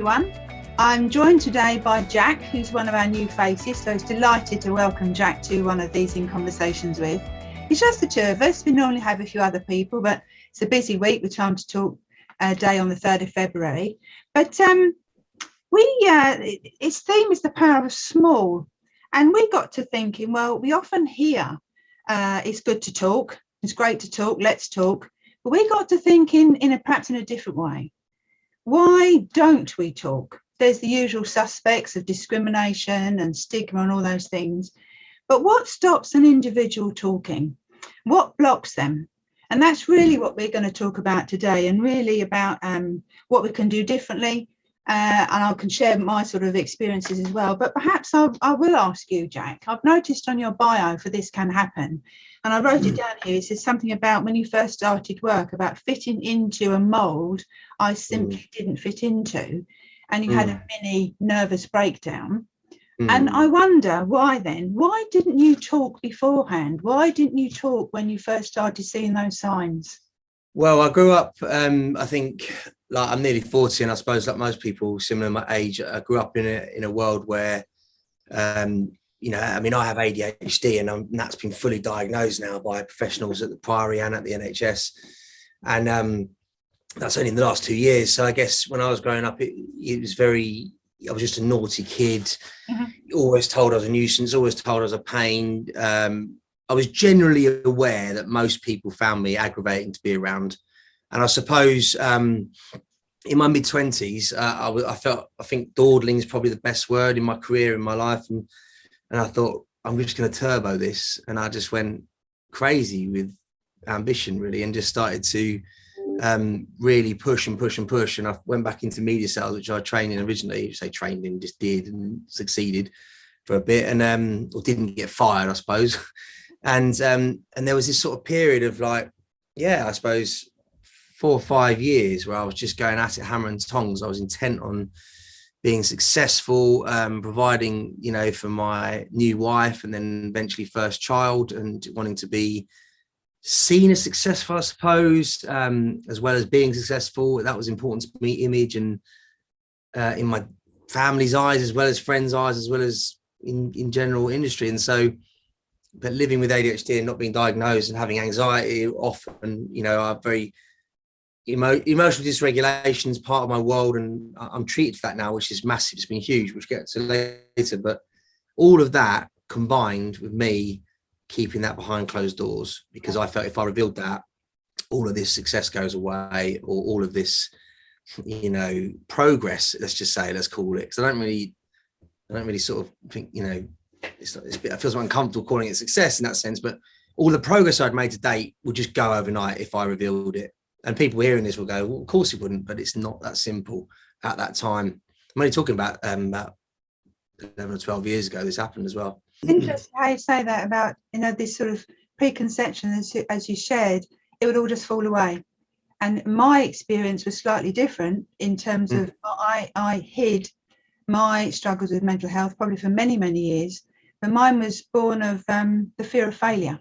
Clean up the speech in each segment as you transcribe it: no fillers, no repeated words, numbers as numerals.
everyone. I'm joined today by Jack, who's one of our new faces, so it's delighted to welcome Jack to one of these In Conversations With. It's just the two of us. We normally have a few other people, but it's a busy week with Time to Talk day on the 3rd of February. But its theme is the power of small. And we got to thinking, well, we often hear it's good to talk, it's great to talk, let's talk. But we got to thinking perhaps in a different way. Why don't we talk? There's the usual suspects of discrimination and stigma and all those things. But what stops an individual talking? What blocks them? And that's really what we're going to talk about today, and really about what we can do differently. And I can share my sort of experiences as well. But perhaps I will ask you, Jack. I've noticed on your bio for This Can Happen, and I wrote it down here. It says something about when you first started work, about fitting into a mould I simply didn't fit into. And you had a mini nervous breakdown. And I wonder why then? Why didn't you talk beforehand? Why didn't you talk when you first started seeing those signs? Well, I grew up, I think, like I'm nearly 40, and I suppose like most people similar to my age, I grew up in a world where, I have ADHD, and that's been fully diagnosed now by professionals at the Priory and at the NHS. And that's only in the last 2 years. So I guess when I was growing up, it was I was just a naughty kid, always told I was a nuisance, always told I was a pain. I was generally aware that most people found me aggravating to be around. And I suppose in my mid-20s, I think dawdling is probably the best word in my career, in my life. And I thought, I'm just going to turbo this. And I just went crazy with ambition, really, and just started to really push. And I went back into media sales, which I trained in originally. Trained in, just did and succeeded for a bit, and or didn't get fired, I suppose. And there was this sort of period of I suppose 4 or 5 years where I was just going at it hammer and tongs. I was intent on being successful, providing, for my new wife and then eventually first child, and wanting to be seen as successful, I suppose, as well as being successful. That was important to me, image, and in my family's eyes, as well as friends' eyes, as well as in general industry. And so, but living with ADHD and not being diagnosed and having anxiety often, are very emotional dysregulation is part of my world, and I'm treated for that now, which is massive. It's been huge, which we'll get to later. But all of that combined with me keeping that behind closed doors, because I felt if I revealed that, all of this success goes away, or all of this, progress, let's call it. Because I don't really sort of think, it feels uncomfortable calling it success in that sense, but all the progress I'd made to date would just go overnight if I revealed it. And people hearing this will go, well, of course it wouldn't, but it's not that simple at that time. I'm only talking about 11 or 12 years ago this happened as well. It's interesting how you say that about, this sort of preconception, as you shared, it would all just fall away. And my experience was slightly different in terms of I hid my struggles with mental health probably for many, many years. But mine was born of the fear of failure.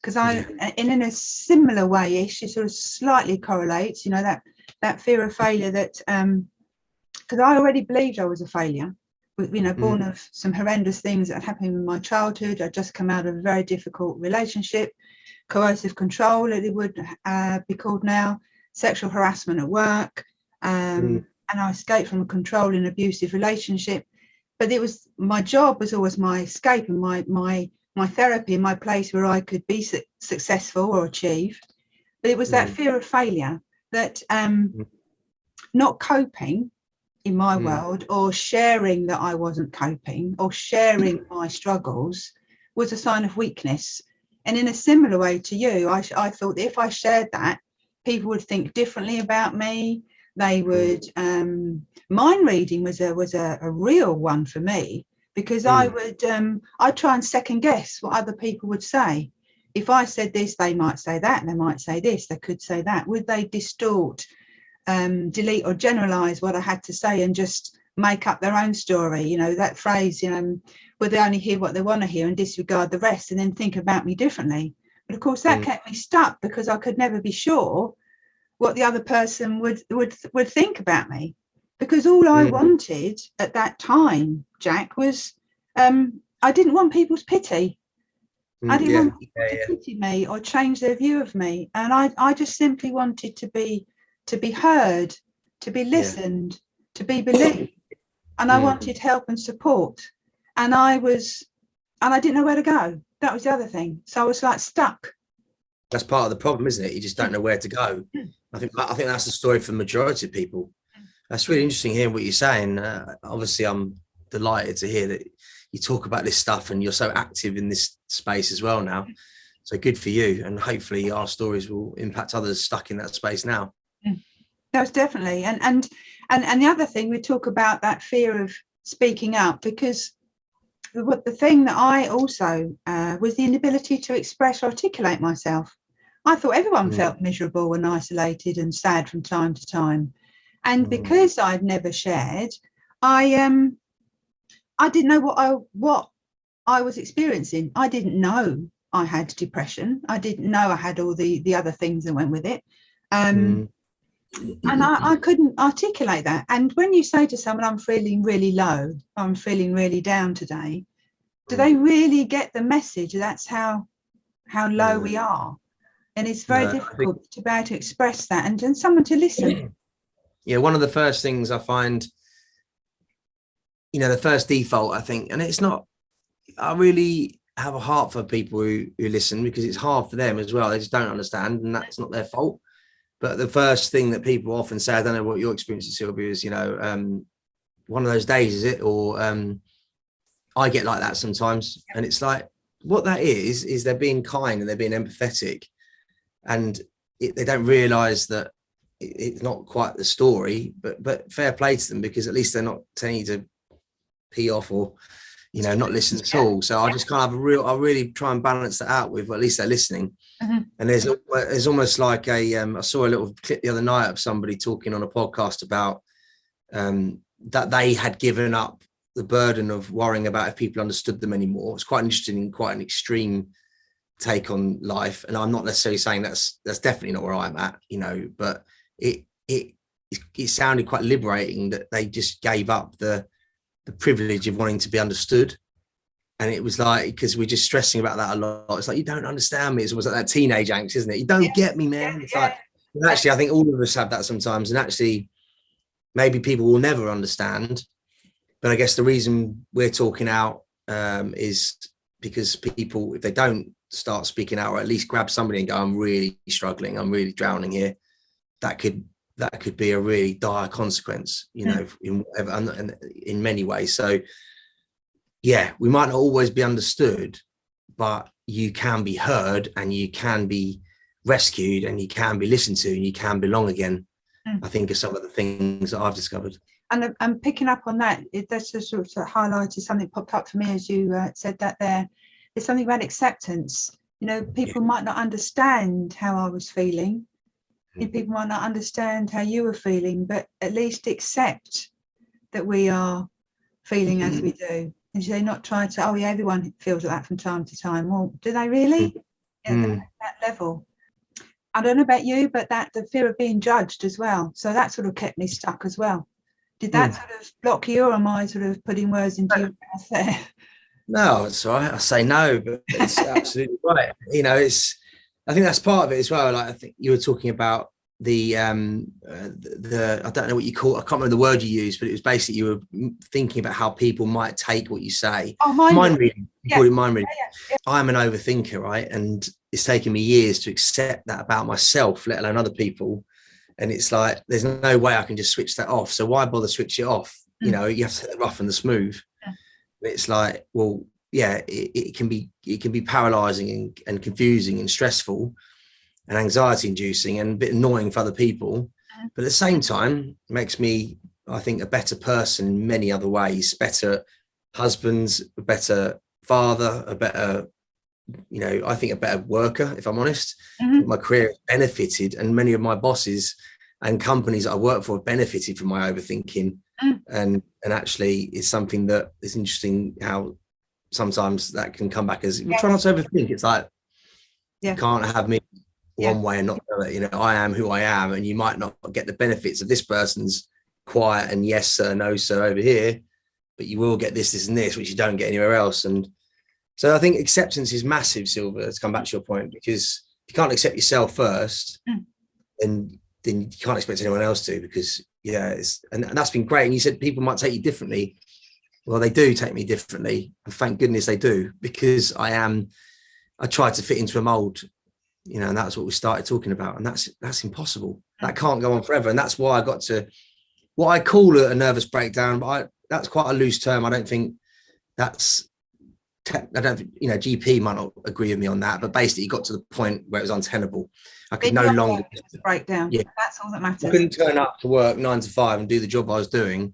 Because in a similar way-ish, it sort of slightly correlates, that fear of failure, that because I already believed I was a failure, born of some horrendous things that happened in my childhood. I'd just come out of a very difficult relationship, coercive control, it would be called now, sexual harassment at work, and I escaped from a controlling, abusive relationship. But my job was always my escape and my therapy, my place where I could be successful or achieve. But it was that fear of failure, that not coping in my world, or sharing that I wasn't coping, or sharing my struggles, was a sign of weakness. And in a similar way to you, I thought that if I shared that, people would think differently about me. They would, mind reading was a real one for me, because I'd try and second guess what other people would say. If I said this, they might say that, they might say this, they could say that. Would they distort, delete or generalize what I had to say and just make up their own story? That phrase, would they only hear what they want to hear and disregard the rest, and then think about me differently? But of course that kept me stuck, because I could never be sure what the other person would think about me. because all I wanted at that time, Jack, was I didn't want people's pity. I didn't want people to pity me or change their view of me. And I just simply wanted to be heard, to be listened, to be believed. And I wanted help and support. And I didn't know where to go. That was the other thing. So I was like stuck. That's part of the problem, isn't it? You just don't know where to go. I think that's the story for the majority of people. That's really interesting hearing what you're saying. Obviously, I'm delighted to hear that you talk about this stuff and you're so active in this space as well now. So good for you. And hopefully our stories will impact others stuck in that space now. That's definitely. And the other thing, we talk about that fear of speaking up, because the thing that I also was the inability to express or articulate myself. I thought everyone felt miserable and isolated and sad from time to time. And because I'd never shared, I didn't know what I was experiencing. I didn't know I had depression. I didn't know I had all the other things that went with it. And I couldn't articulate that. And when you say to someone, I'm feeling really low, I'm feeling really down today, do they really get the message? That's how low we are. And it's very difficult to be able to express that and someone to listen. Yeah, one of the first things I find, the first default, I think, and it's not, I really have a heart for people who listen, because it's hard for them as well. They just don't understand, and that's not their fault. But the first thing that people often say, I don't know what your experience is, Sylvia, is, one of those days, is it? Or I get like that sometimes. And it's like, what that is they're being kind and they're being empathetic. And they don't realise that it's not quite the story, but fair play to them, because at least they're not telling you to pee off or, not listen at all. So I just kind of I really try and balance that out with, well, at least they're listening. And there's almost like I saw a little clip the other night of somebody talking on a podcast about that they had given up the burden of worrying about if people understood them anymore. It's quite interesting, quite an extreme take on life. And I'm not necessarily saying that's definitely not where I'm at, but it sounded quite liberating that they just gave up the privilege of wanting to be understood. And it was like, because we're just stressing about that a lot. It's like, you don't understand me. It's almost like that teenage angst, isn't it? You don't get me, man. It's like, actually, I think all of us have that sometimes. And actually, maybe people will never understand. But I guess the reason we're talking out is because people, if they don't start speaking out, or at least grab somebody and go, I'm really struggling, I'm really drowning here, that could be a really dire consequence, in many ways. So yeah, we might not always be understood, but you can be heard and you can be rescued and you can be listened to and you can belong again. I think are some of the things that I've discovered. And I'm picking up on that. That's just sort of highlighted something popped up for me as you said that there. There's something about acceptance. People might not understand how I was feeling. People might not understand how you were feeling, but at least accept that we are feeling as we do. And they not try to, everyone feels like that from time to time. Well, do they really? That level. I don't know about you, but the fear of being judged as well. So that sort of kept me stuck as well. Did that sort of block you, or am I sort of putting words into your mouth there? No, it's all right. I say no, but it's absolutely right. I think that's part of it as well. Like, I think you were talking about the I don't know what you call it. I can't remember the word you used, but it was basically you were thinking about how people might take what you say. Mind reading. You call it mind reading. Yeah. I'm an overthinker, right? And it's taken me years to accept that about myself, let alone other people. And it's like, there's no way I can just switch that off. So why bother switch it off? You have to set the rough and the smooth. It's like, well, yeah, it can be paralyzing and confusing and stressful and anxiety inducing and a bit annoying for other people. But at the same time, it makes me, I think, a better person in many other ways, better husband, a better father, a better, I think a better worker, if I'm honest. My career has benefited, and many of my bosses and companies that I work for have benefited from my overthinking. And actually it's something that is interesting how sometimes that can come back as, try not to overthink. It's like, you can't have me one way and not the other. I am who I am, and you might not get the benefits of this person's quiet and yes sir, no sir over here, but you will get this, this, and this, which you don't get anywhere else. And so I think acceptance is massive, Sylvia, to come back to your point, because if you can't accept yourself first, then you can't expect anyone else to, because and that's been great. And you said people might take you differently. Well, they do take me differently, and thank goodness they do, because I try to fit into a mold, and that's what we started talking about, and that's impossible. That can't go on forever. And that's why I got to what I call a nervous breakdown, but that's quite a loose term. I don't think GP might not agree with me on that, but basically it got to the point where it was untenable. I could no longer break down. Yeah, that's all that matters. I couldn't turn up to work 9 to 5 and do the job I was doing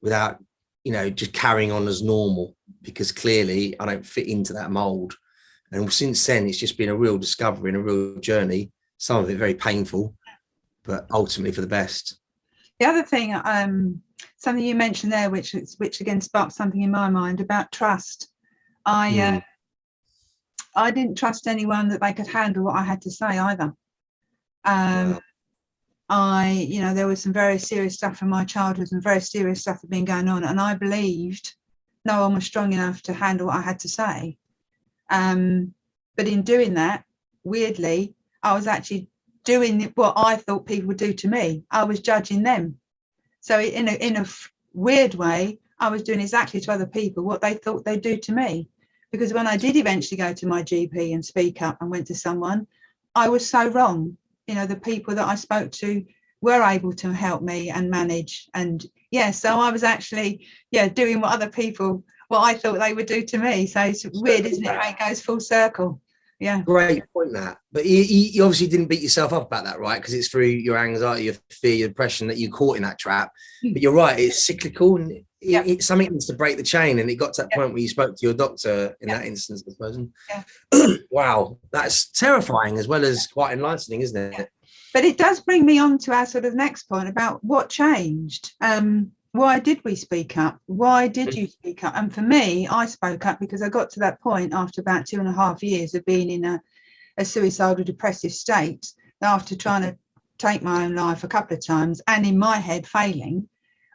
without, just carrying on as normal, because clearly I don't fit into that mold. And since then, it's just been a real discovery and a real journey. Some of it very painful, but ultimately for the best. The other thing, something you mentioned there, which again sparked something in my mind about trust. I didn't trust anyone that they could handle what I had to say either. Wow. There was some very serious stuff from my childhood and very serious stuff had been going on, and I believed no one was strong enough to handle what I had to say. But in doing that, weirdly, I was actually doing what I thought people would do to me. I was judging them. So in a weird way, I was doing exactly to other people what they thought they'd do to me. Because when I did eventually go to my GP and speak up and went to someone, I was so wrong. The people that I spoke to were able to help me and manage. And so I was actually, doing what I thought they would do to me. So it's weird, isn't it, how it goes full circle? Yeah. Great point, that. But you obviously didn't beat yourself up about that, right? Because it's through your anxiety, your fear, your depression that you caught in that trap. But you're right, it's cyclical, and it's something needs to break the chain. And it got to that point where you spoke to your doctor in that instance, I suppose. Wow, that's terrifying as well as quite enlightening, isn't it? But it does bring me on to our sort of next point about what changed. Why did we speak up? Why did you speak up? And for me, I spoke up because I got to that point after about 2.5 years of being in a suicidal depressive state, after trying to take my own life a couple of times and in my head failing,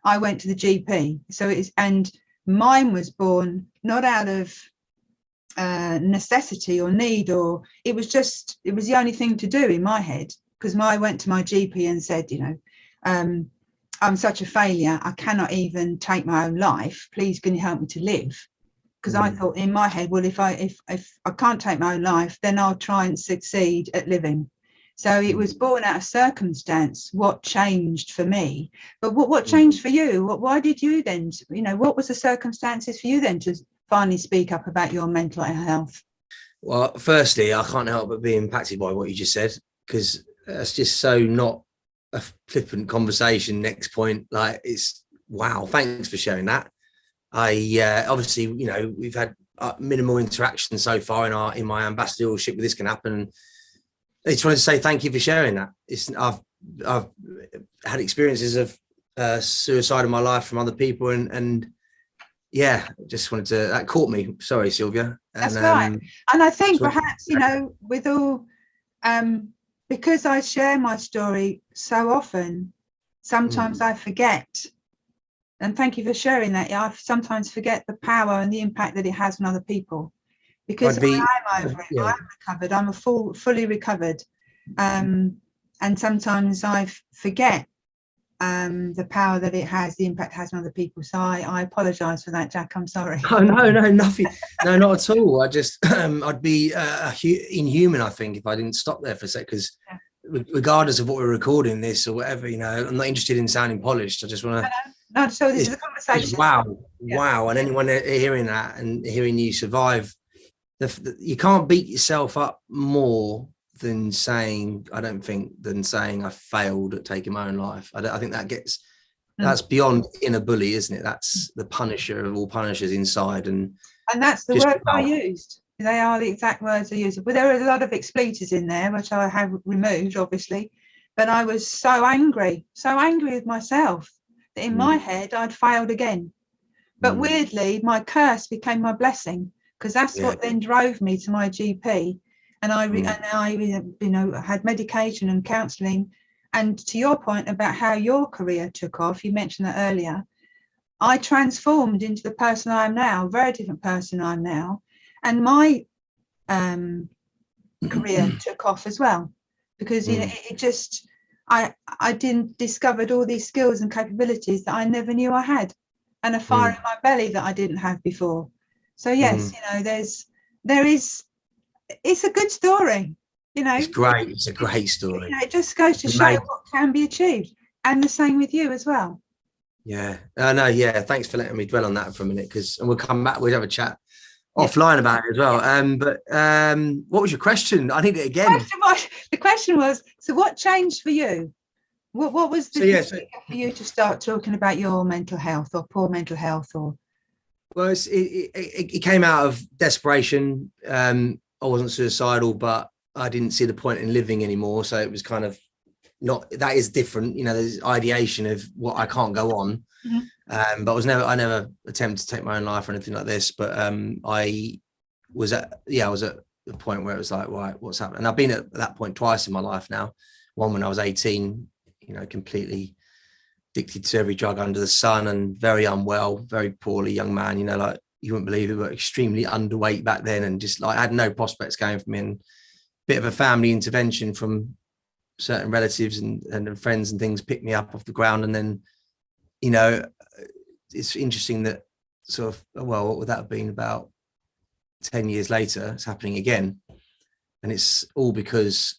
I went to the GP. And mine was born not out of necessity or need, or it was the only thing to do in my head, because I went to my GP and said, I'm such a failure, I cannot even take my own life. Please, can you help me to live? Because I thought in my head, well, if I can't take my own life, then I'll try and succeed at living. So it was born out of circumstance, what changed for me. But what changed for you? Why did you then, what was the circumstances for you then to finally speak up about your mental health? Well, firstly, I can't help but be impacted by what you just said, because that's just so not a flippant conversation. Next point, like, it's wow, thanks for sharing that. I obviously, we've had minimal interaction so far in my ambassadorship with This Can Happen. I just wanted to say thank you for sharing that. I've had experiences of suicide in my life from other people, and just wanted to, that caught me. Sorry, Sylvia. That's right. And I think perhaps, with all because I share my story so often, sometimes I forget. And thank you for sharing that. I sometimes forget the power and the impact that it has on other people. Because I am over it, I am recovered, I'm fully recovered. And sometimes I forget the power that it has, the impact it has on other people. So I apologise for that, Jack. I'm sorry. Oh, no, nothing. No, not at all. I just, I'd be inhuman, I think, if I didn't stop there for a sec, because regardless of what we're recording this or whatever, I'm not interested in sounding polished. I just want to. No, so this is a conversation. Wow. And anyone hearing that and hearing you survive, you can't beat yourself up more than saying I failed at taking my own life. I think that's beyond inner bully, isn't it? That's the punisher of all punishers inside. And that's the words I used. They are the exact words I used. But there are a lot of expletives in there, which I have removed, obviously. But I was so angry with myself that in my head I'd failed again. But weirdly, my curse became my blessing, because that's what then drove me to my GP. And I had medication and counselling, And to your point about how your career took off, you mentioned that earlier, I transformed into the person I am now, a very different person I'm now. And my career took off as well, because it just, I didn't discovered all these skills and capabilities that I never knew I had, and a fire in my belly that I didn't have before. So yes, there is, it's a good story, It's great. It's a great story. It just goes to show what can be achieved, and the same with you as well. Yeah. No. Yeah. Thanks for letting me dwell on that for a minute, and we'll come back. We'll have a chat offline about it as well. But what was your question? I need it again. The question was, so what changed for you? What was the for you to start talking about your mental health or poor mental health? Or well, it came out of desperation. I wasn't suicidal, but I didn't see the point in living anymore. So it was kind of not, that is different. There's ideation of what I can't go on. But I never attempted to take my own life or anything like this. But I was at the point where it was like, right, what's happening? And I've been at that point twice in my life now. One when I was 18, completely addicted to every drug under the sun and very unwell, very poorly young man, like you wouldn't believe it, but extremely underweight back then, and just like I had no prospects going for me, and bit of a family intervention from certain relatives and friends and things picked me up off the ground. And then, it's interesting that sort of, well, what would that have been, about 10 years later, it's happening again. And it's all because,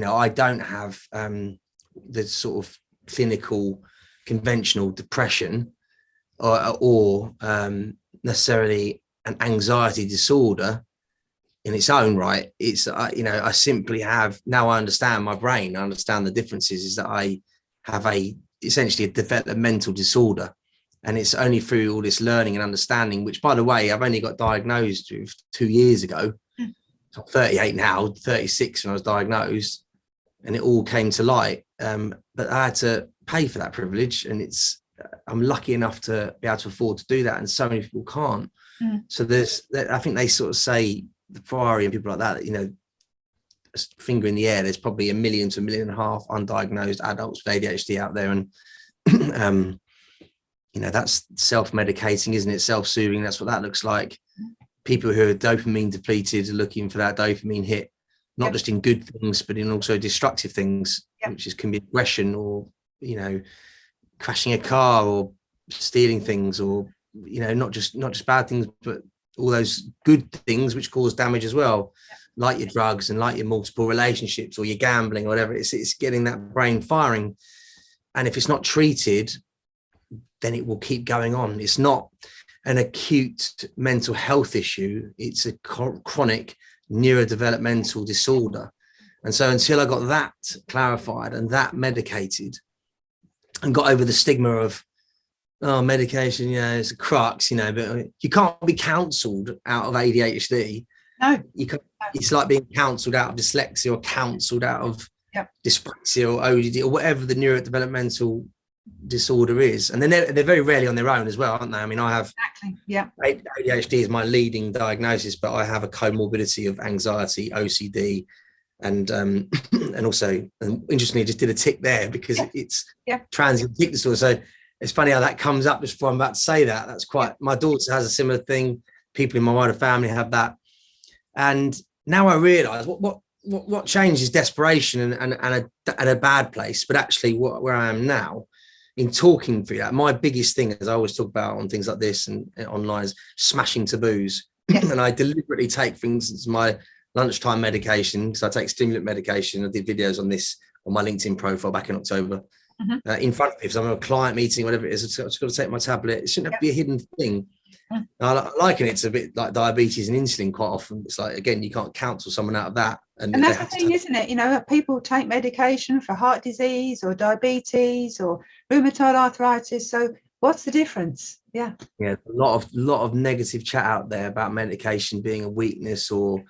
I don't have the sort of clinical, conventional depression or necessarily an anxiety disorder in its own right. It's, I simply have, now I understand my brain, I understand the differences, is that I have essentially a developmental disorder. And it's only through all this learning and understanding, which, by the way, I've only got diagnosed with 2 years ago. So I'm 38 now, 36 when I was diagnosed, and it all came to light. But I had to pay for that privilege, and I'm lucky enough to be able to afford to do that, and so many people can't. So I think they sort of say, the Ferrari and people like that, finger in the air, there's probably 1 million to 1.5 million undiagnosed adults with ADHD out there. And that's self-medicating, isn't it? Self-soothing. That's what that looks like. People who are dopamine depleted are looking for that dopamine hit, not just in good things, but in also destructive things, which can be aggression, or, crashing a car, or stealing things, or, not just bad things, but all those good things which cause damage as well, like your drugs and like your multiple relationships or your gambling or whatever. It's getting that brain firing. And if it's not treated, then it will keep going on. It's not an acute mental health issue. It's a chronic neurodevelopmental disorder. And so until I got that clarified and that medicated and got over the stigma of, medication, it's a crux, but you can't be counseled out of ADHD. No. It's like being counseled out of dyslexia, or counseled out of dyspraxia or ODD, or whatever the neurodevelopmental disorder is. And they're very rarely on their own as well, aren't they? I mean, I have ADHD is my leading diagnosis, but I have a comorbidity of anxiety, OCD, and also, and interestingly, I just did a tick there because it's transient tic disorder. So it's funny how that comes up just before I'm about to say that. That's quite, my daughter has a similar thing. People in my wider family have that. And now I realize what changed is desperation and a bad place, but actually where I am now in talking through that, my biggest thing, as I always talk about on things like this and online, is smashing taboos. And I deliberately take, for instance, my lunchtime medication, because I take stimulant medication. I did videos on this on my LinkedIn profile back in October. In front of me, if I'm at a client meeting, whatever it is, I've just got to take my tablet. It shouldn't have to be a hidden thing. I liken it to a bit like diabetes and insulin quite often. It's like, again, you can't counsel someone out of that. And that's the thing, isn't it? People take medication for heart disease or diabetes or rheumatoid arthritis. So what's the difference? Yeah, a lot of negative chat out there about medication being a weakness or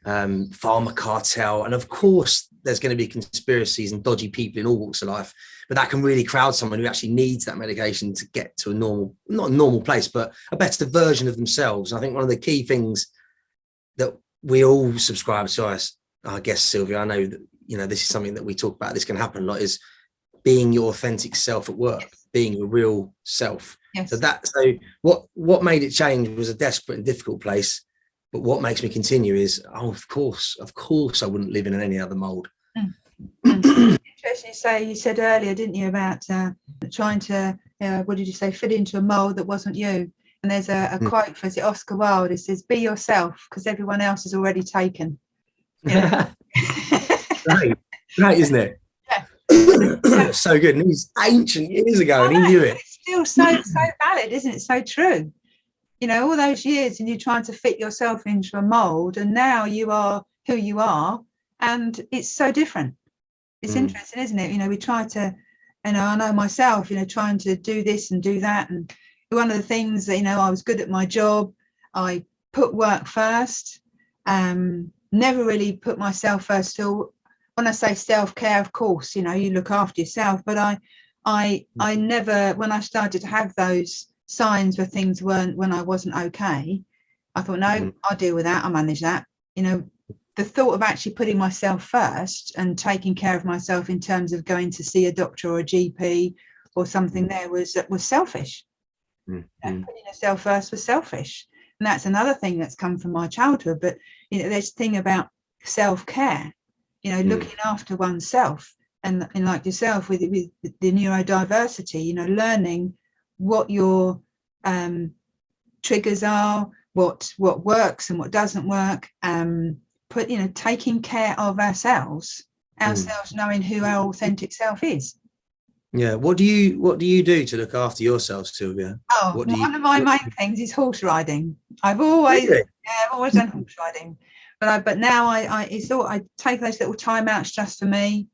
pharma cartel. And of course, there's going to be conspiracies and dodgy people in all walks of life, but that can really crowd someone who actually needs that medication to get to not a normal place, but a better version of themselves. I think one of the key things that we all subscribe to, I guess, Sylvia, I know that you know, this is something that we talk about, this can happen a lot, is being your authentic self at work, Yes. being your real self. Yes. So what made it change was a desperate and difficult place. But what makes me continue is, of course I wouldn't live in any other mold. Interesting you said earlier, didn't you, about trying to, what did you say, fit into a mold that wasn't you. And there's a quote for, is it Oscar Wilde? It says, be yourself, because everyone else is already taken. You know? Right, isn't it? Yeah. So good. And it was ancient years ago, and he knew it. It's still so valid, isn't it? So true. You know, all those years and you're trying to fit yourself into a mold, and now you are who you are, and it's so different. It's interesting, isn't it? You know, we try to, you know, I know myself, you know, trying to do this and do that. And one of the things that, you know, I was good at my job. I put work first, never really put myself first. Still, when I say self-care, of course, you know, you look after yourself. But I never, when I started to have those signs where things weren't, when I wasn't okay, I thought, no, I'll deal with that. I'll manage that. You know, the thought of actually putting myself first and taking care of myself in terms of going to see a doctor or a GP or something there was selfish. And putting yourself first was selfish. And that's another thing that's come from my childhood. But, you know, there's a thing about self-care, you know, looking after oneself. And like yourself with the neurodiversity, you know, learning what your triggers are, what works and what doesn't work, you know, taking care of ourselves, knowing who our authentic self is. Yeah. What do you do to look after yourself, Sylvia? One of my main things is horse riding. I've always done horse riding, but now I take those little time outs just for me.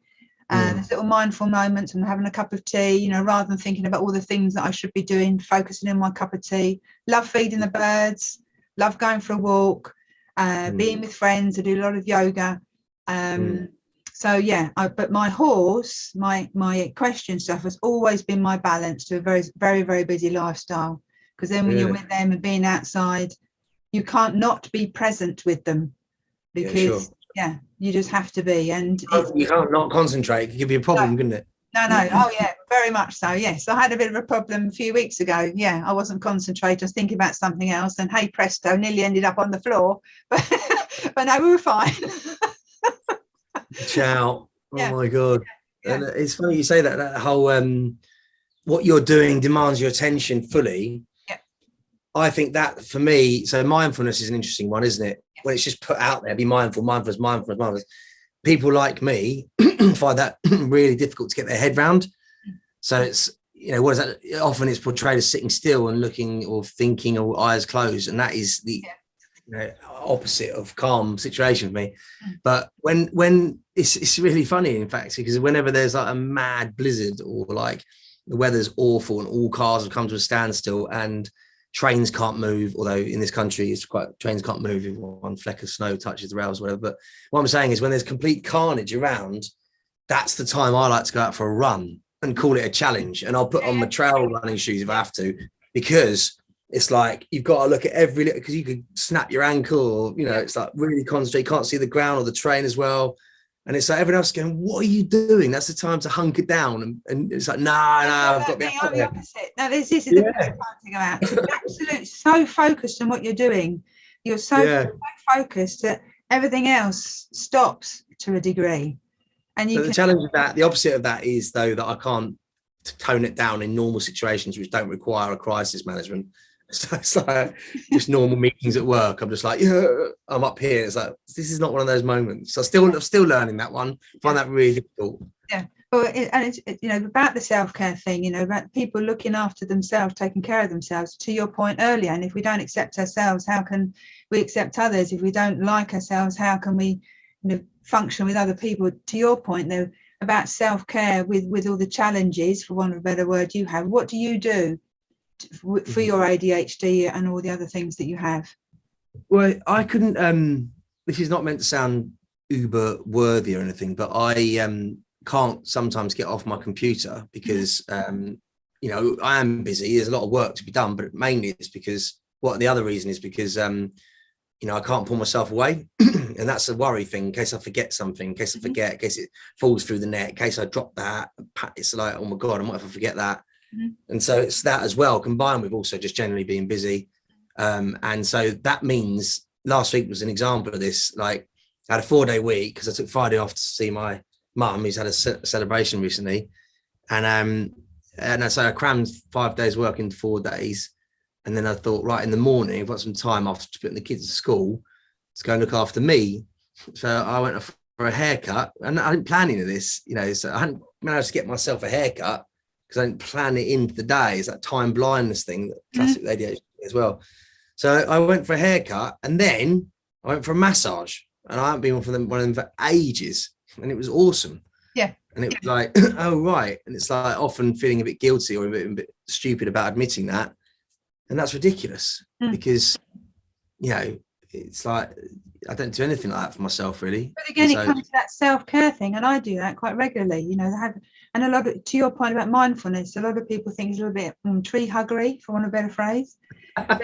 There's little mindful moments and having a cup of tea, you know, rather than thinking about all the things that I should be doing, focusing on my cup of tea. Love feeding the birds, love going for a walk, being with friends. I do a lot of yoga. So yeah, but my horse, my equestrian stuff has always been my balance to a very, very, very busy lifestyle. Because then when you're with them and being outside, you can't not be present with them, because you just have to be. And you can't not concentrate. It could give you a problem, couldn't it? No. Oh yeah, very much so. Yes, I had a bit of a problem a few weeks ago. Yeah, I wasn't concentrating. I was thinking about something else, and hey presto, nearly ended up on the floor. But no, we were fine. Ciao. Oh my god. And it's funny you say that whole what you're doing demands your attention fully. I think that for me, so mindfulness is an interesting one, isn't it? When it's just put out there, be mindfulness. People like me find that really difficult to get their head round. So it's, you know, what is that? Often it's portrayed as sitting still and looking or thinking or eyes closed. And that is the opposite of calm situation for me. But when it's really funny, in fact, because whenever there's like a mad blizzard or like the weather's awful and all cars have come to a standstill and trains can't move, although in this country it's quite, trains can't move if one fleck of snow touches the rails or whatever. But what I'm saying is when there's complete carnage around, that's the time I like to go out for a run and call it a challenge. And I'll put on my trail running shoes if I have to, because it's like you've got to look at every little, because you could snap your ankle, or, you know, it's like really concentrate, you can't see the ground or the train as well. And it's like everyone else going, what are you doing? That's the time to hunker down. And it's like, no, I've got to be out there. The opposite. No, this is the best time to go out. So absolutely so focused on what you're doing. You're so focused that everything else stops to a degree. And the challenge of that, the opposite of that is, though, that I can't tone it down in normal situations which don't require a crisis management. So it's like just normal meetings at work. I'm just like, I'm up here. It's like, this is not one of those moments. So I'm still learning that one. I find that really difficult. Yeah. Well, and it's, you know, about the self-care thing, you know, about people looking after themselves, taking care of themselves, to your point earlier. And if we don't accept ourselves, how can we accept others? If we don't like ourselves, how can we, you know, function with other people? To your point, though, about self-care with all the challenges, for want of a better word, you have, what do you do for your ADHD and all the other things that you have? Well, I couldn't, this is not meant to sound uber worthy or anything, but I can't sometimes get off my computer because, you know, I am busy. There's a lot of work to be done, but mainly it's because, the other reason is because, you you know, I can't pull myself away. And that's a worry thing, in case I forget something, in case I forget, in case it falls through the net, in case I drop that. It's like, oh my God, I might have to forget that. And so it's that as well, combined with also just generally being busy. And so that means last week was an example of this. Like, I had a 4-day week because I took Friday off to see my mum, who's had a celebration recently. And so I crammed 5 days work into 4 days. And then I thought, right, in the morning, I've got some time after putting the kids to school to go and look after me. So I went for a haircut, and I didn't plan any of this, you know, so I hadn't managed to get myself a haircut because I didn't plan it into the day. It's that time blindness thing, that classic ADHD as well. So I went for a haircut, and then I went for a massage, and I haven't been one of them for ages, and it was awesome. Yeah. And it was like, oh, right. And it's like often feeling a bit guilty or a bit stupid about admitting that. And that's ridiculous because, you know, it's like, I don't do anything like that for myself, really. But again, it comes to that self-care thing, and I do that quite regularly, you know, and a lot of, to your point about mindfulness, a lot of people think it's a little bit tree huggery, for want of a better phrase. Think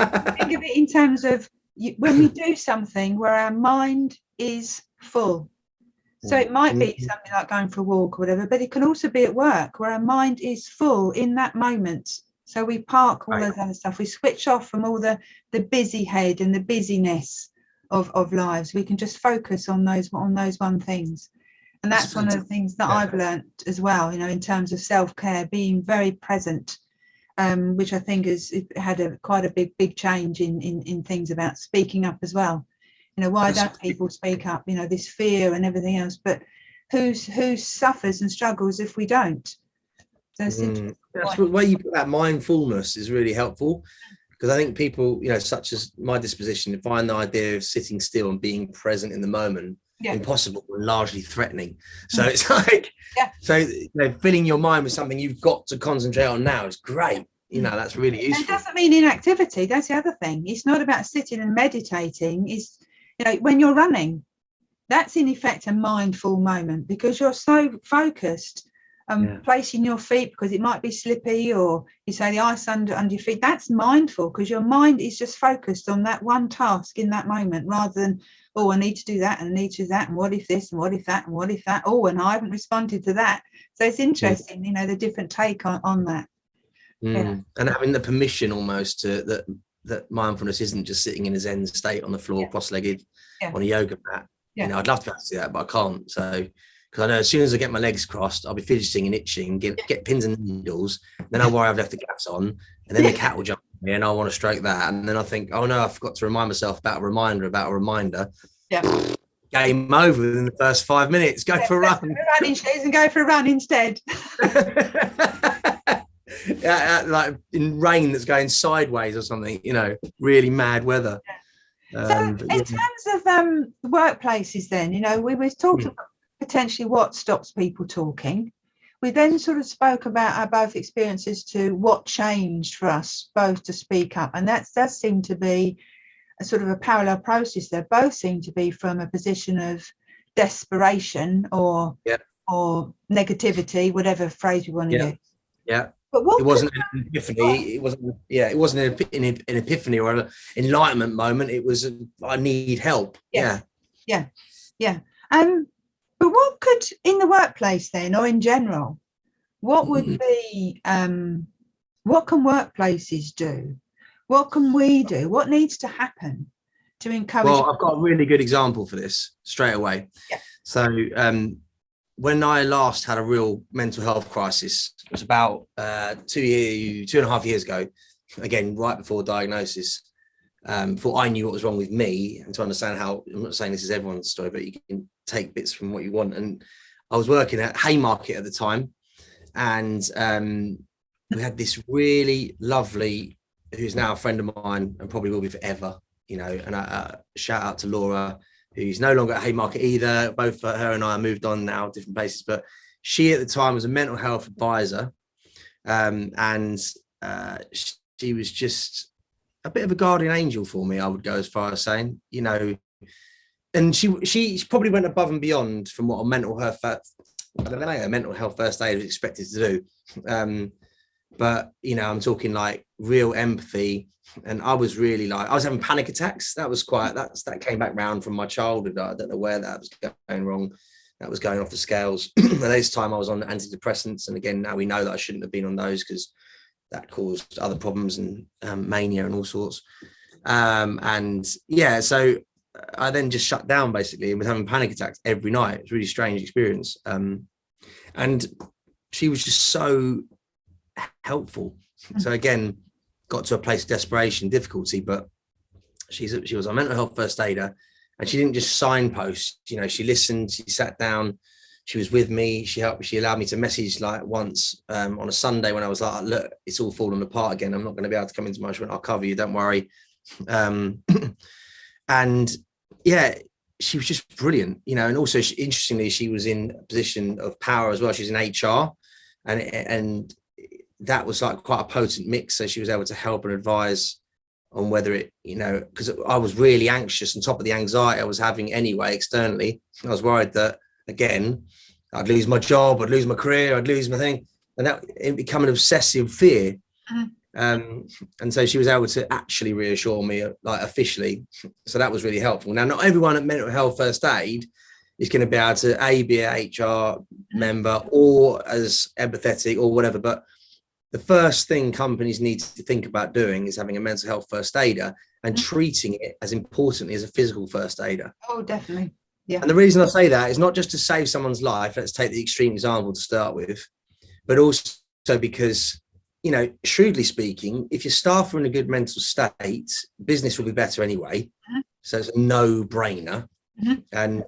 of it in terms of when we do something where our mind is full. So it might be something like going for a walk or whatever, but it can also be at work where our mind is full in that moment. So we park all those other stuff. We switch off from all the busy head and the busyness of lives. We can just focus on those one things. And that's one of the things that I've learned as well, you know, in terms of self-care, being very present, which I think has had quite a big change in things about speaking up as well. You know, why don't people speak up? You know, this fear and everything else. But who suffers and struggles if we don't? So that's the way you put that. Mindfulness is really helpful, because I think people, you know, such as my disposition, find the idea of sitting still and being present in the moment impossible and largely threatening. So it's like, so, you know, filling your mind with something you've got to concentrate on now is great. You know, that's really useful. And it doesn't mean inactivity. That's the other thing. It's not about sitting and meditating. It's, you know, when you're running, that's in effect a mindful moment, because you're so focused. Placing your feet because it might be slippy, or you say the ice under your feet. That's mindful, because your mind is just focused on that one task in that moment, rather than, oh, I need to do that and I need to do that, and what if this and what if that and what if that, oh, and I haven't responded to that. So it's interesting, you know, the different take on that. And having the permission almost to that mindfulness isn't just sitting in a Zen state on the floor, cross-legged on a yoga mat. You know, I'd love to be able to do that, but I can't. So, because I know as soon as I get my legs crossed, I'll be fidgeting and itching, get pins and needles. Then I worry I've left the gas on, and then the cat will jump on me and I want to stroke that. And then I think, oh no, I forgot to remind myself about a reminder. Yeah. Game over within the first 5 minutes. Go for a run. Running shoes and go for a run instead. Like in rain that's going sideways or something, you know, really mad weather. So in terms of workplaces, then, you know, we were talking about potentially what stops people talking. We then sort of spoke about our both experiences to what changed for us both to speak up, and that does seem to be a sort of a parallel process there. Both seem to be from a position of desperation or negativity, whatever phrase we want to use. But what, it wasn't an epiphany. It wasn't an epiphany or an enlightenment moment. It was I need help. But what could, in the workplace then, or in general, what would be, what can workplaces do? What can we do? What needs to happen to encourage? Well, I've got a really good example for this straight away. So when I last had a real mental health crisis, it was about 2.5 years ago, again, right before diagnosis. Before I knew what was wrong with me, and to understand how, I'm not saying this is everyone's story, but you can take bits from what you want. And I was working at Haymarket at the time, and we had this really lovely, who's now a friend of mine and probably will be forever, you know, and I shout out to Laura, who's no longer at Haymarket either. Both her and I moved on now, different places, but she at the time was a mental health advisor, and she was just a bit of a guardian angel for me, I would go as far as saying, you know, and she probably went above and beyond from what a mental health first aid was expected to do. but you know, I'm talking like real empathy. And I was really like, I was having panic attacks. That came back round from my childhood. I don't know where that was going wrong. That was going off the scales. At this time I was on antidepressants. And again, now we know that I shouldn't have been on those because that caused other problems and mania and all sorts. And yeah, so I then just shut down basically and was having panic attacks every night. It was a really strange experience. And she was just so helpful. So again, got to a place of desperation, difficulty, but she was a mental health first aider, and she didn't just signpost, you know, she listened, she sat down, she was with me, she allowed me to message like once on a Sunday when I was like, look, it's all falling apart again, I'm not going to be able to come into my show, I'll cover you, don't worry. And yeah, she was just brilliant, you know. And also interestingly, she was in a position of power as well. She's in HR, and that was like quite a potent mix. So she was able to help and advise on whether it, you know, because I was really anxious on top of the anxiety I was having anyway externally. I was worried that again, I'd lose my job, I'd lose my career, I'd lose my thing, and that it became an obsessive fear. And so she was able to actually reassure me, like officially. So that was really helpful. Now, not everyone at mental health first aid is going to be able to be an HR member or as empathetic or whatever, but the first thing companies need to think about doing is having a mental health first aider and treating it as importantly as a physical first aider. Oh, definitely. Yeah. And the reason I say that is not just to save someone's life. Let's take the extreme example to start with, but also because, you know, shrewdly speaking, if your staff are in a good mental state, business will be better anyway. So it's a no-brainer. And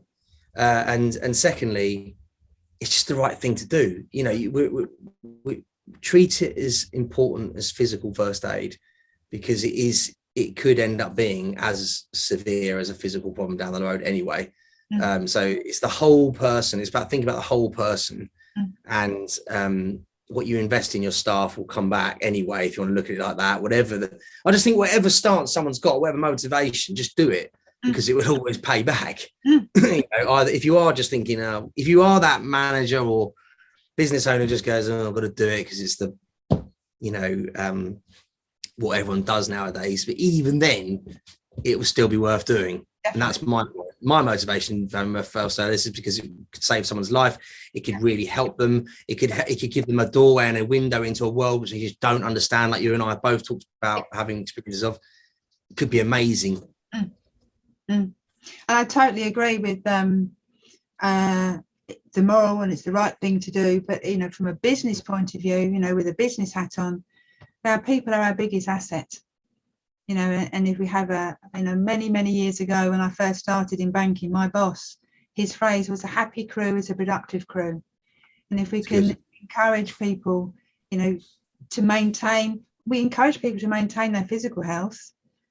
secondly, it's just the right thing to do. You know, we treat it as important as physical first aid, because it could end up being as severe as a physical problem down the road anyway. So it's the whole person. It's about thinking about the whole person, and what you invest in your staff will come back anyway, if you want to look at it like that. I just think whatever stance someone's got, whatever motivation, just do it, because it will always pay back. You know, either if you are just thinking, if you are that manager or business owner just goes, oh, I've got to do it because it's the, you know, what everyone does nowadays. But even then, it will still be worth doing. Definitely. And that's my motivation. So this is because it could save someone's life. It could really help them. It could give them a doorway and a window into a world which they just don't understand. Like you and I have both talked about having experiences of. It could be amazing. And I totally agree with the moral, and it's the right thing to do. But, you know, from a business point of view, you know, with a business hat on, our people are our biggest asset. You know, and if we have you know, many years ago when I first started in banking, my boss, his phrase was, a happy crew is a productive crew. And if we can encourage people, you know, we encourage people to maintain their physical health.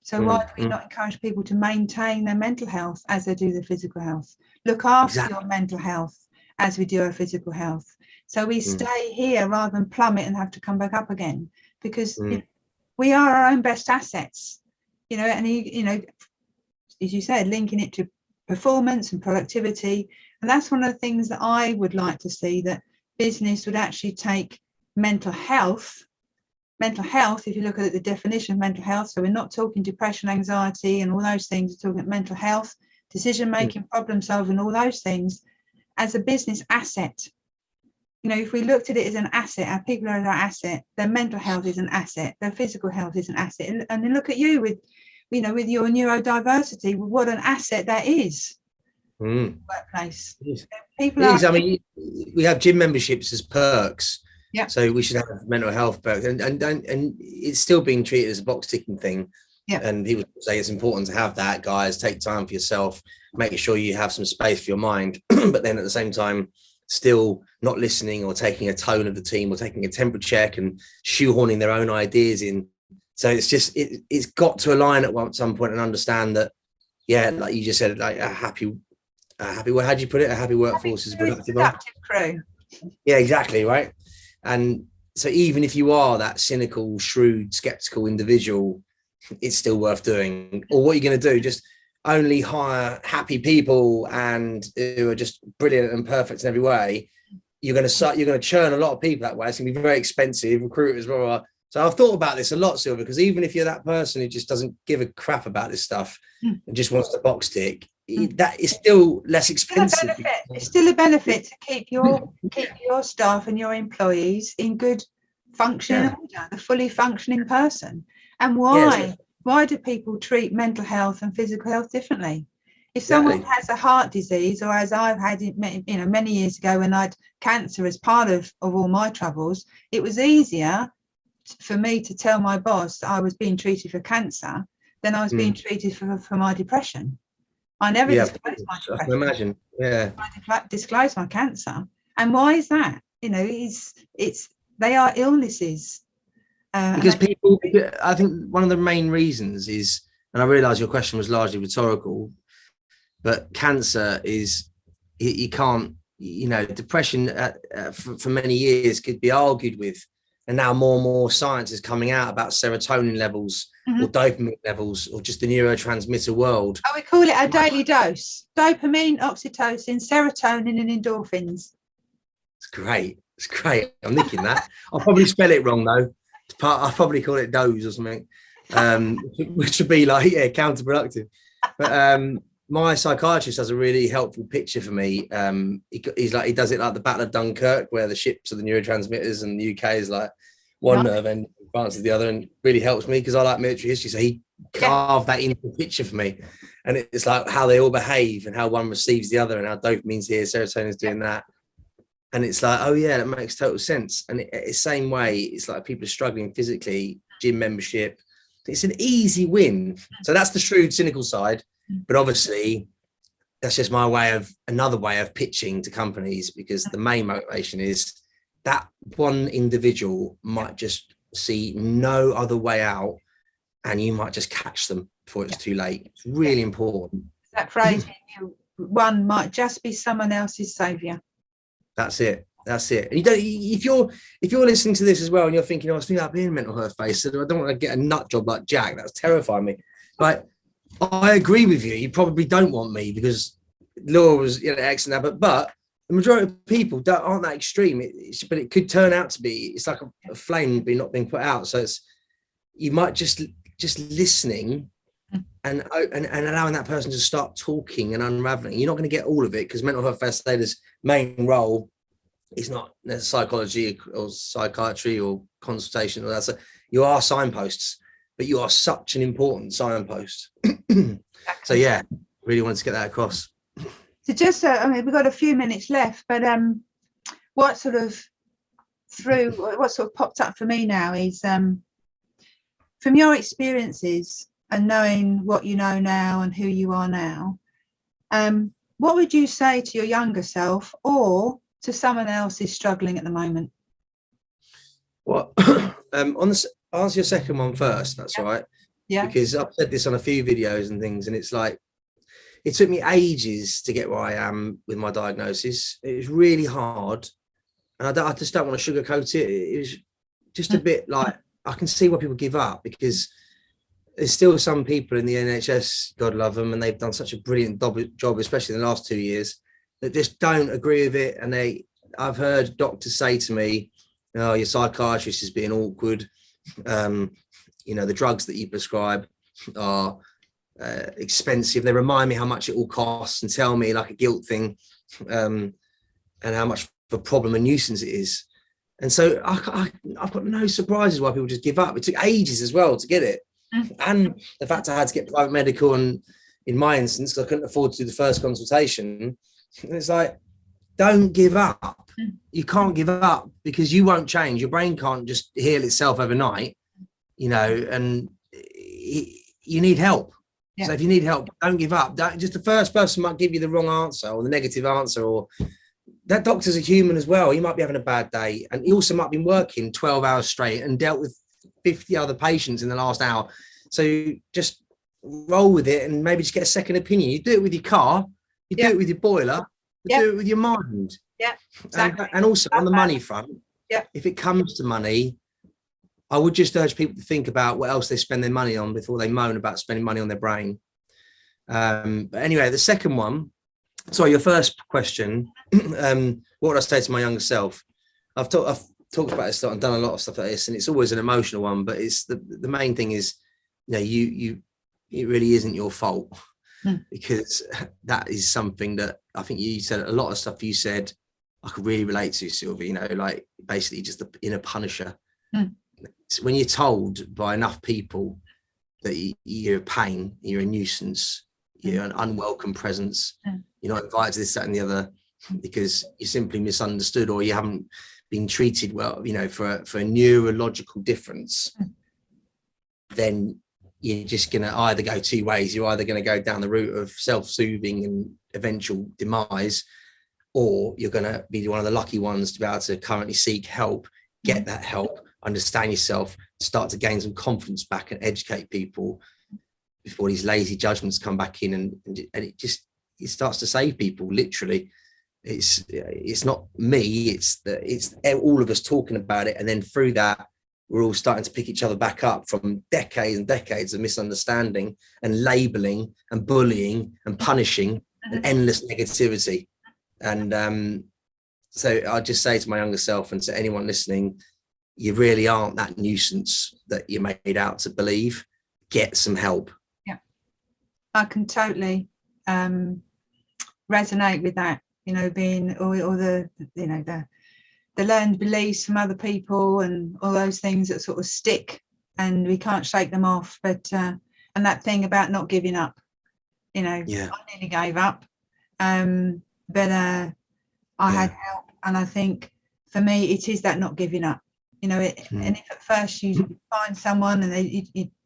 So why do we not encourage people to maintain their mental health as they do their physical health? Look after your mental health as we do our physical health. So we stay here rather than plummet and have to come back up again, because you know, we are our own best assets, you know. And you know, as you said, linking it to performance and productivity. And that's one of the things that I would like to see, that business would actually take mental health, if you look at the definition of mental health. So we're not talking depression, anxiety and all those things. We're talking mental health, decision making, problem solving, all those things, as a business asset. You know, if we looked at it as an asset, our people are our asset, their mental health is an asset, their physical health is an asset. And then look at you with, you know, with your neurodiversity, what an asset that is. Workplace. People are, I mean, we have gym memberships as perks. Yeah. So we should have mental health perks, and it's still being treated as a box ticking thing. Yeah. And people say it's important to have that, guys. Take time for yourself, make sure you have some space for your mind, but then at the same time, still not listening or taking a tone of the team or taking a temperature check and shoehorning their own ideas in. So it's just it's got to align at some point and understand that, yeah, like you just said, like a happy well, how do you put it? A happy workforce is a productive crew. Yeah, exactly, right. And so even if you are that cynical, shrewd, skeptical individual, it's still worth doing. Or what are you going to do? Just only hire happy people and who are just brilliant and perfect in every way? you're going to churn a lot of people that way. It's going to be very expensive, recruiters, blah, blah, blah. So I've thought about this a lot, Sylvia, because even if you're that person who just doesn't give a crap about this stuff and just wants to box tick, that is still less expensive. It's still a benefit to keep your staff and your employees in good functioning order, a fully functioning person. And why do people treat mental health and physical health differently? If someone has a heart disease, or as I've had it, many years ago when I had cancer as part of all my troubles, it was easier for me to tell my boss I was being treated for cancer than I was being treated for my depression. I never disclosed my depression. I can imagine. Yeah. I disclosed my cancer. And why is that? They are illnesses. Because I think one of the main reasons is, and I realise your question was largely rhetorical, but cancer is, you can't, depression for many years could be argued with. And now more and more science is coming out about serotonin levels or dopamine levels or just the neurotransmitter world. We call it a daily dose. Dopamine, oxytocin, serotonin and endorphins. It's great. It's great. I'm nicking that. I'll probably spell it wrong though. I'll probably call it Doze or something, which would be like, counterproductive. But my psychiatrist has a really helpful picture for me. He does it like the Battle of Dunkirk, where the ships are the neurotransmitters and the UK is like one nerve end, France is the other, and really helps me because I like military history. So he carved that into the picture for me. And it's like how they all behave and how one receives the other and how dopamine's here, serotonin's doing that. And it's like, oh yeah, that makes total sense. And the same way, it's like people are struggling physically, gym membership. It's an easy win. So that's the shrewd, cynical side. But obviously, that's just another way of pitching to companies, because the main motivation is that one individual might just see no other way out, and you might just catch them before it's too late. It's really important. That phrase, one might just be someone else's saviour. That's it. That's it. And you don't. If you're listening to this as well, and you're thinking, "Oh, I was thinking about being a mental health face, so I don't want to get a nut job like Jack. That's terrifying me." Like, I agree with you. You probably don't want me because Laura was excellent, but the majority of people aren't that extreme. But it could turn out to be. It's like a flame not being put out. So you might just listening and allowing that person to start talking and unraveling. You're not going to get all of it, because mental health first aiders' main role is not psychology or psychiatry or consultation or that. So you are signposts, but you are such an important signpost. So yeah, really wanted to get that across. So just, we've got a few minutes left, but what sort of popped up for me now is from your experiences and knowing what you know now and who you are now, what would you say to your younger self or to someone else who's struggling at the moment? Well, answer your second one first, that's right. Yeah. Because I've said this on a few videos and things, and it's like, it took me ages to get where I am with my diagnosis. It was really hard. And I just don't want to sugarcoat it. It was just a bit like, I can see why people give up, because there's still some people in the NHS, God love them, and they've done such a brilliant job, especially in the last 2 years, that just don't agree with it. And I've heard doctors say to me, "Oh, your psychiatrist is being awkward. The drugs that you prescribe are expensive. They remind me how much it all costs and tell me like a guilt thing, and how much of a problem and nuisance it is." And so I've got no surprises why people just give up. It took ages as well to get it. And the fact I had to get private medical, and in my instance, I couldn't afford to do the first consultation. And it's like, don't give up. You can't give up, because you won't change. Your brain can't just heal itself overnight, and you need help. Yeah. So if you need help, don't give up. Just the first person might give you the wrong answer or the negative answer, or that doctor's a human as well. He might be having a bad day, and he also might be working 12 hours straight and dealt with 50 other patients in the last hour. So just roll with it and maybe just get a second opinion. You do it with your car, you do it with your boiler, you do it with your mind. Yeah, exactly. And also on the money front, if it comes to money, I would just urge people to think about what else they spend their money on before they moan about spending money on their brain. But anyway, the second one, So your first question, what would I say to my younger self? I've talked about this and done a lot of stuff like this, and it's always an emotional one, but it's the main thing is, it really isn't your fault, because that is something that I think you said. A lot of stuff you said I could really relate to, Sylvie, like basically just the inner punisher. When you're told by enough people that you're a pain, you're a nuisance, you're an unwelcome presence, you're not invited to this, that and the other, because you're simply misunderstood, or you haven't been treated well, for a neurological difference, then you're just going to either go two ways. You're either going to go down the route of self-soothing and eventual demise, or you're going to be one of the lucky ones to be able to currently seek help, get that help, understand yourself, start to gain some confidence back and educate people before these lazy judgments come back in, and it starts to save people. Literally, it's not me, it's all of us talking about it, and then through that we're all starting to pick each other back up from decades and decades of misunderstanding and labeling and bullying and punishing and endless negativity. And so I'll just say to my younger self and to anyone listening, you really aren't that nuisance that you're made out to believe. Get some help. Yeah, I can totally resonate with that, being all the the learned beliefs from other people and all those things that sort of stick and we can't shake them off. But and that thing about not giving up, I nearly gave up, but I had help, and I think for me it is that not giving up. And if at first you find someone and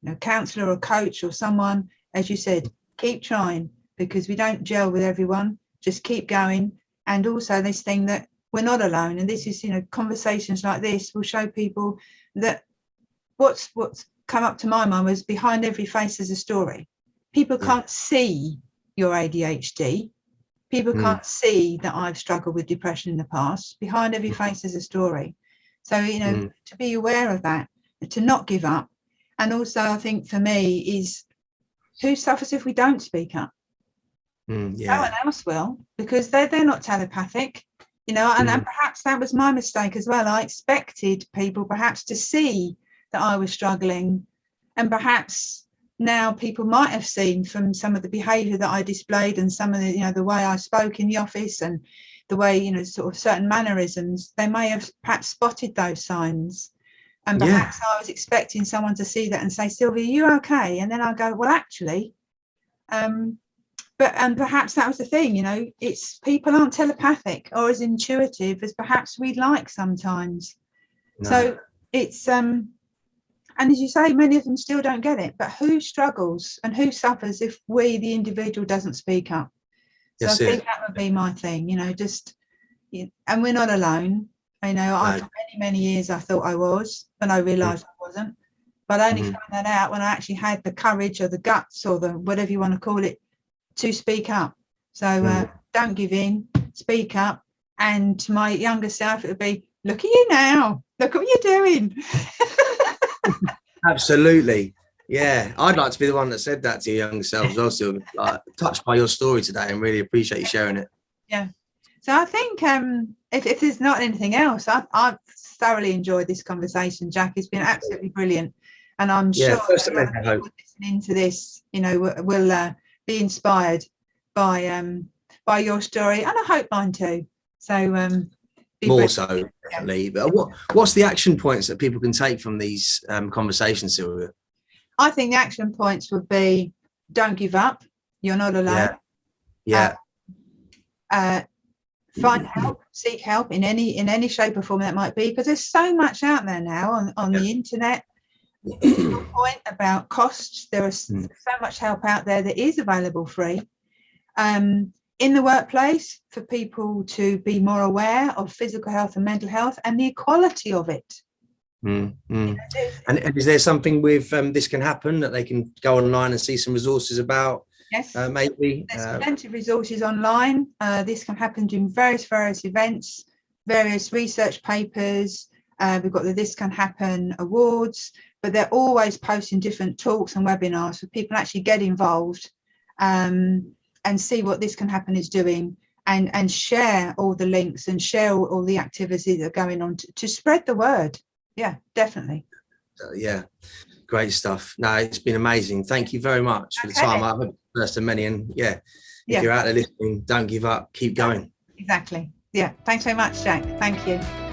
a counsellor or coach or someone, as you said, keep trying, because we don't gel with everyone. Just keep going. And also this thing that we're not alone, and this is, conversations like this will show people that what's come up to my mind was behind every face is a story. People can't see your ADHD. People can't see that I've struggled with depression in the past. Behind every face is a story. So, to be aware of that, to not give up. And also, I think for me is, who suffers if we don't speak up? No one else will, because they're not telepathic, and perhaps that was my mistake as well. I expected people perhaps to see that I was struggling, and perhaps now people might have seen from some of the behaviour that I displayed and some of the, the way I spoke in the office and the way, sort of certain mannerisms, they may have perhaps spotted those signs. And perhaps I was expecting someone to see that and say, Sylvia, are you okay? And then I go, well, actually, and perhaps that was the thing, it's people aren't telepathic or as intuitive as perhaps we'd like sometimes. So it's and as you say, many of them still don't get it, but who struggles and who suffers if we, the individual, doesn't speak up? So I think that would be my thing, and we're not alone. For many years I thought I was, and I realised I wasn't, but I only found that out when I actually had the courage or the guts or the whatever you want to call it to speak up. So don't give in, speak up. And to my younger self, it would be, look at you now, look at what you're doing. Absolutely. Yeah, I'd like to be the one that said that to your younger self as well, Sylvia. Touched by your story today and really appreciate you sharing it. Yeah. So I think if there's not anything else, I've thoroughly enjoyed this conversation, Jack. It's been absolutely brilliant. And I'm sure that people listening to this, will be inspired by your story, and I hope mine too. So more so, definitely. But what's the action points that people can take from these conversations, Sylvia? I think the action points would be, don't give up. You're not alone. Find help, seek help in any shape or form that might be, because there's so much out there now on the internet. Your point about costs, there is so much help out there that is available free. In the workplace, for people to be more aware of physical health and mental health and the equality of it. And is there something with this can happen that they can go online and see some resources about? Yes, maybe there's plenty of resources online. This can happen during various events, various research papers. We've got the This Can Happen awards, but they're always posting different talks and webinars for people to actually get involved. and see what This Can Happen is doing, and share all the links and share all the activities that are going on to spread the word. Yeah, definitely. Yeah, great stuff. No, it's been amazing. Thank you very much for the time. I hope first of many, and if you're out there listening, don't give up, keep going. Exactly. Yeah, thanks so much, Jack. Thank you.